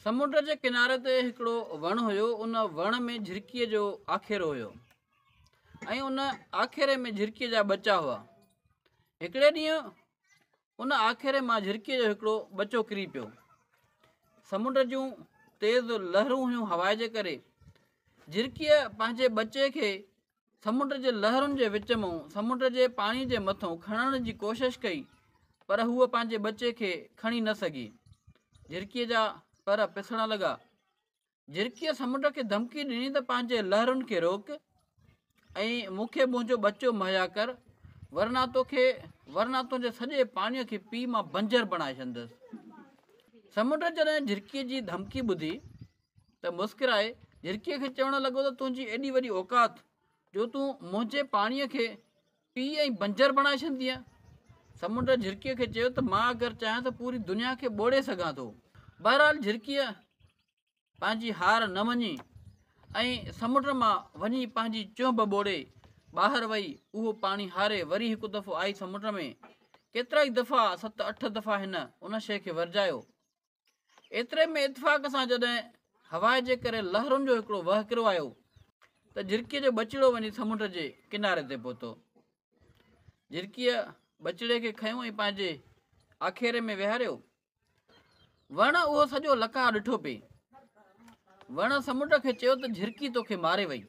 समुंड जे किनारे ते हिकिड़ो वण हुयो। उन वण में झिरकीअ जो आखेरो हुयो ऐं उन आखेरे में झिरकीअ जा बचा हुआ। हिकिड़े ॾींहुं उन आखेरे मां झिरकीअ जो हिकिड़ो बचो किरी पियो। समुंड जूं तेज़ लहरूं हुयूं हवा जे करे। झिरकीअ पंहिंजे बचे खे समुंड जे लहरुनि जे विच मां समुंड जे पाणी जे मथां खणण जी कोशिशि कई, पर हूअ पंहिंजे बचे खे खणी न सघी। झिरकीअ जा पर पिसण लॻा। झिरकीअ समुंड खे धमकी ॾिनी त पंहिंजे लहरुनि खे रोक ऐं मूंखे मुंहिंजो बचो मुहैया कर, वरना तुंहिंजे सॼे पाणीअ खे पी मां बंजर बणाए छॾंदुसि। समुंड जॾहिं झिरकीअ जी धमकी ॿुधी त मुस्कुराए झिरकीअ खे चवणु लॻो त तुंहिंजी एॾी वॾी औकात जो तूं मुंहिंजे पाणीअ खे पी ऐं बंजर बणाए छॾंदीअ। समुंड झिरकीअ खे चयो त मां अगरि चाहियां त पूरी दुनिया खे ॿोड़े सघां थो। बहरहाल झिरकीअ पंहिंजी हार न मञी ऐं समुंड मां वञी पंहिंजी चुंभ ॿोड़े ॿाहिरि वई। उहो पाणी हारे वरी हिकु दफ़ो आई समुंड में। केतिरा ई दफ़ा 7-8 दफ़ा हिन उन शइ खे वरजायो। एतिरे में इतफ़ाक़ सां जॾहिं हवा जे करे लहरुनि जो हिकिड़ो वहकिरो आयो त झिरकीअ जो बचिड़ो वञी समुंड जे किनारे ते पहुतो। झिरकीअ बचिड़े खे खयों ऐं पंहिंजे आखेरे में विहारियो। वण उहो सॼो लका ॾिठो पई। वण समुंड खे चयो त झिरकी तोखे मारे वई।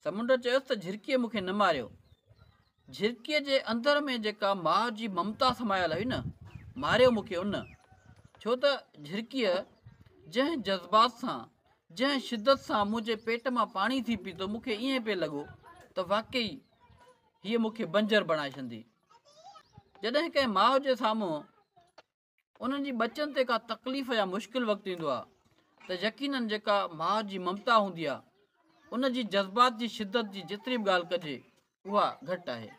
समुंड चयोसि त झिरकीअ मूंखे न मारियो। झिरकीअ जे अंदर में जेका माउ जी ममता समायल हुई न, मारियो मूंखे उन। छो त झिरकीअ जंहिं जज़्बात सां जंहिं शिदत सां मुंहिंजे पेट मां पाणी थी पीतो, मूंखे ईअं पियो लॻो त वाक़ई हीअ मूंखे बंजर बणाए छॾंदी। जॾहिं कंहिं माउ जे साम्हूं उन्हनि जी बचनि ते का तकलीफ़ या मुश्किल वक़्तु ईंदो आहे त यकीननि जेका माउ जी ममता हूंदी आहे उन जी जज़्बात जी शिदत जी जेतिरी बि ॻाल्हि कजे उहा घटि आहे।